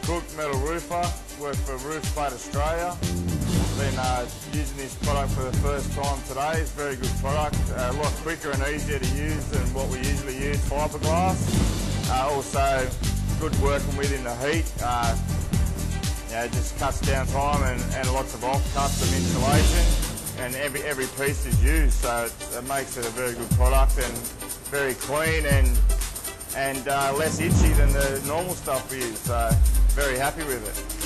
Cook, metal roofer, work for Roof Plate Australia. Been using this product for the first time today. It's a very good product, a lot quicker and easier to use than what we usually use, fiberglass. Also good working with in the heat. It just cuts down time and lots of offcuts and insulation, and every piece is used, so it makes it a very good product and very clean and less itchy than the normal stuff we use, so very happy with it.